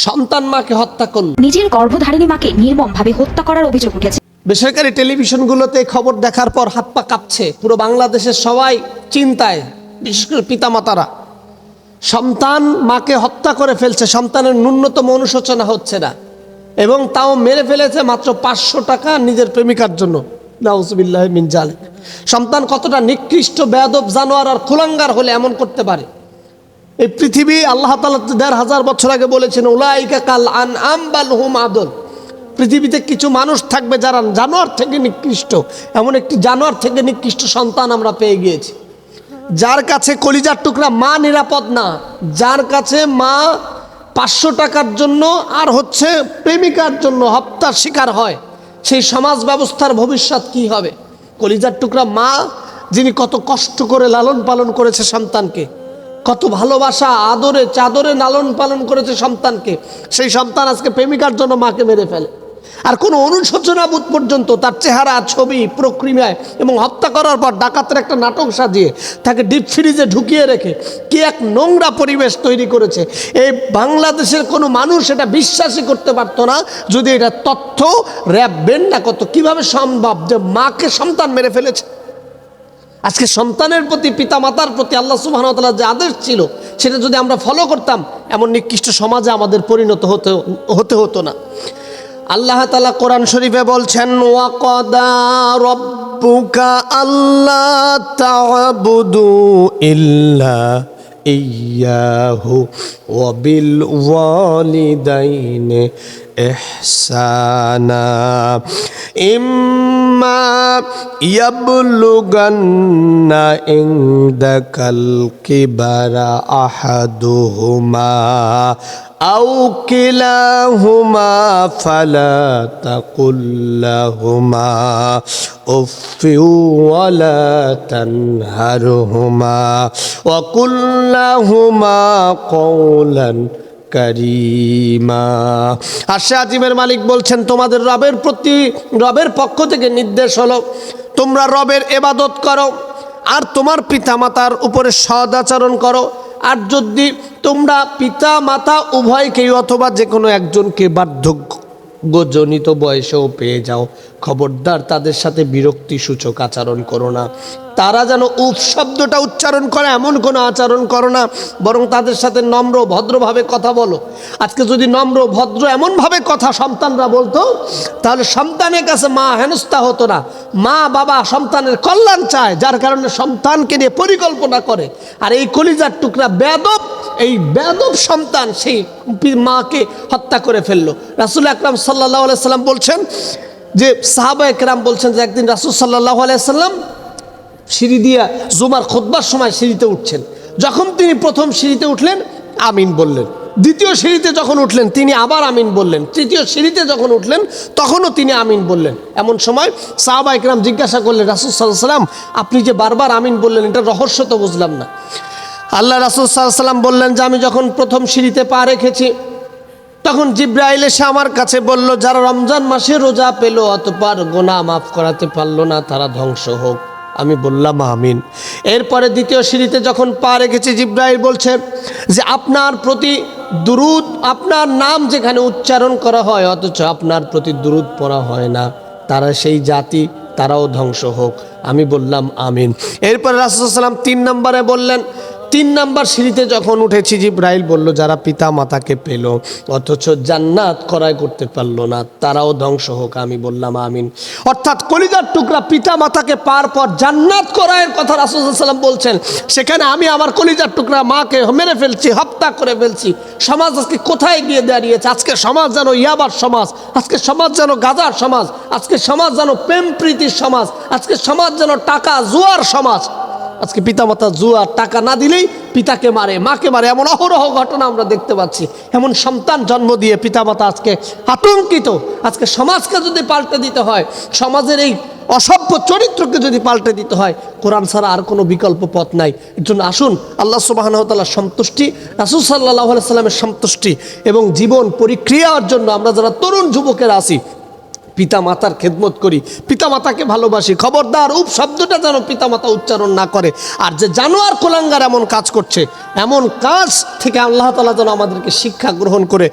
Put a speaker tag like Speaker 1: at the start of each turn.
Speaker 1: সন্তান মাকে হত্যা করল।
Speaker 2: নিজের গর্ভধারিণী মাকে নির্মমভাবে হত্যা করার অভিযোগ উঠেছে।
Speaker 1: বেসরকারি টেলিভিশনগুলোতে খবর দেখার পর হাত পা কাঁপছে, পুরো বাংলাদেশের সবাই চিন্তায়, বিশেষ করে পিতামাতারা। সন্তান মাকে হত্যা করে ফেলছে, সন্তানের ন্যূনতম অনুশোচনা হচ্ছে না, এবং তাও মেরে ফেলেছে মাত্র 500 টাকা নিজের প্রেমিকার জন্য। নাউজুবিল্লাহ মিন জালিক। সন্তান কতটা নিকৃষ্ট, বেয়াদব, জানোয়ার আর কুলাঙ্গার হলে এমন করতে পারে? এই পৃথিবী আল্লাহ তাআলা ১৫০০ বছর আগে বলেছেন, উলাইকা কাল আনআম বাল হুম আদল। পৃথিবীতে কিছু মানুষ থাকবে যারা জানোয়ার থেকে নিকৃষ্ট। এমন একটি জানোয়ার থেকে নিকৃষ্ট সন্তান আমরা পেয়ে গিয়েছি, যার কাছে কলিজার টুকরা মা নিরাপদ না, যার কাছে মা 500 টাকার জন্য আর প্রেমিকার জন্য হত্যার শিকার হয়। সেই সমাজ ব্যবস্থার ভবিষ্যৎ কি হবে? কলিজার টুকরা মা, যিনি কত কষ্ট করে লালন পালন করেছে সন্তানকে, কত ভালোবাসা আদরে চাদরে লালন পালন করেছে সন্তানকে, সেই সন্তান আজকে প্রেমিকার জন্য মাকে মেরে ফেলে। আর কোনো অনুশোচনা বোধ পর্যন্ত তার চেহারা, ছবি, প্রক্রিয়ায়, এবং হত্যা করার পর ডাকাতের একটা নাটক সাজিয়ে তাকে ডিপ ফ্রিজে ঢুকিয়ে রেখে কি এক নোংরা পরিবেশ তৈরি করেছে। এই বাংলাদেশের কোনো মানুষ এটা বিশ্বাসই করতে পারতো না যদি এটা তথ্য র্যাব বের না করত। কীভাবে সম্ভব যে মাকে সন্তান মেরে ফেলেছে? আজকে সন্তানের প্রতি, পিতামাতার প্রতি আল্লাহ সুবহানাহু ওয়া তাআলার যে আদেশ ছিল, সেটা যদি আমরা ফলো করতাম, এমন নিকৃষ্ট সমাজে আমাদের পরিণত হতো না। আল্লাহ তাআলা কোরআন শরীফে বলছেন, ওয়া ক্বাদা রাব্বুকা আল্লা তা'বুদু ইল্লা ইয়্যাহু ওয়া বিল ওয়ালিদাইনি ইহসানা ইম্মা ইয়াবলুগান্না ইনদাকাল কিবারা আহাদুহুমা আও কিলাহুমা ফালা তাকুল লাহুমা উফফি ওয়ালা তানহারহুমা ওয়া কুল লাহুমা কওলান কারীমা। আরশে আজিমের মালিক বলছেন, তোমাদের রবের পক্ষ থেকে নির্দেশ হলো, তোমরা রবের ইবাদত করো আর তোমার পিতামাতার উপরে সৎ আচরণ করো। আর যদি তোমরা পিতা মাতা উভয়কেই অথবা যে কোনো একজনকে বার্ধক্যজনিত বয়সেও পেয়ে যাও, খবরদার তাদের সাথে বিরক্তি সূচক আচরণ করো না। তারা যেন উফ শব্দটা উচ্চারণ করে এমন কোনো আচরণ করো না, বরং তাদের সাথে নম্র ভদ্রভাবে কথা বলো। আজকে যদি নম্র ভদ্র এমনভাবে কথা সন্তানরা বলতো, তাহলে সন্তানের কাছে মা হেনস্থা হতো না। মা বাবা সন্তানের কল্যাণ চায়, যার কারণে সন্তানকে নিয়ে পরিকল্পনা করে। আর এই কলিজার টুকরা বেয়াদব, এই বেয়াদব সন্তান সেই মাকে হত্যা করে ফেললো। রাসূল আকরাম সাল্লাল্লাহু আলাইহি সাল্লাম বলছেন যে, সাহাবায়ে কেরাম বলছেন যে একদিন রাসূল সাল্লাল্লাহু আলাইহি সাল্লাম সিঁড়ি দিয়া জুমার খুতবার সময় সিঁড়িতে উঠছেন। যখন তিনি প্রথম সিঁড়িতে উঠলেন, আমিন বললেন। দ্বিতীয় সিঁড়িতে যখন উঠলেন, তিনি আবার আমিন বললেন। তৃতীয় সিঁড়িতে যখন উঠলেন, তখনও তিনি আমিন বললেন। এমন সময় সাহাবায়ে কেরাম জিজ্ঞাসা করলেন, রাসূল সাল্লাল্লাহু আলাইহি সাল্লাম, আপনি যে বারবার আমিন বললেন, এটা রহস্য তো বুঝলাম না। আল্লাহ রাসূল সাল্লাল্লাহু আলাইহি সাল্লাম বললেন যে, আমি যখন প্রথম সিঁড়িতে পা রেখেছি, তখন জিবরাইল এসে আমার কাছে বলল, যারা রমজান মাসে রোজা পেল অতঃপর গুনাহ মাফ করাতে পারল না, তারা ধ্বংস হোক। আমি বললাম আমিন। এরপরে দ্বিতীয় সিঁড়িতে যখন পা রেখেছি, জিবরাইল বলছে যে, আপনার প্রতি দুরূদ, আপনার নাম যেখানে উচ্চারণ করা হয় অথচ আপনার প্রতি দুরূদ পড়া হয় না, তারা সেই জাতি, তারাও ধ্বংস হোক। আমি বললাম আমিন। এরপরে রাসূল সাল্লাল্লাহু আলাইহি ওয়াসাল্লাম 3 নম্বরে বললেন, 3 নম্বর সিঁড়িতে যখন উঠেছি, জিবরাইল বলল, যারা পিতা মাতাকে পেল অথচ জান্নাত ক্রয় করতে পারলো না, তারাও ধ্বংস হোক। আমি বললাম আমিন। অর্থাৎ কলিজার টুকরা পিতা মাতাকে পার পর জান্নাত ক্রয়ের কথা রাসূল সাল্লাল্লাহু আলাইহি ওয়াসাল্লাম বলছেন, সেখানে আমি আমার কলিজার টুকরা মাকে মেরে ফেলছি, হত্যা করে ফেলছি। সমাজ আজকে কোথায় গিয়ে দাঁড়িয়েছে? আজকে সমাজ যেন ইয়াবার সমাজ, আজকে সমাজ যেন গাজার সমাজ, আজকে সমাজ যেন প্রেম প্রীতির সমাজ, আজকে সমাজ যেন টাকা জুয়ার সমাজ। আজকে পিতামাতা জুয়া, টাকা না দিলেই পিতাকে মারে, মাকে মারে, এমন অহরহ ঘটনা আমরা দেখতে পাচ্ছি। এমন সন্তান জন্ম দিয়ে পিতামাতা আজকে আতঙ্কিত। আজকে সমাজকে যদি পাল্টে দিতে হয়, সমাজের এই অসভ্য চরিত্রকে যদি পাল্টে দিতে হয়, কোরআন ছাড়া আর কোনো বিকল্প পথ নাই। এর জন্য আসুন আল্লাহ সুবহানাহু ওয়া তাআলার সন্তুষ্টি, রাসূল সাল্লাল্লাহু আলাইহি সাল্লামের সন্তুষ্টি এবং জীবন পরিক্রিয়ার জন্য আমরা যারা তরুণ যুবকেরা আছি, পিতা মাতার খেদমত করি, পিতা মাতাকে ভালোবাসি। খবরদার উপ শব্দটা যেন পিতা মাতা উচ্চারণ না করে। আর যে জানোয়ার কুলাঙ্গার এমন কাজ করছে, এমন কাজ থেকে আল্লাহ তাআলা যেন আমাদেরকে শিক্ষা গ্রহণ করে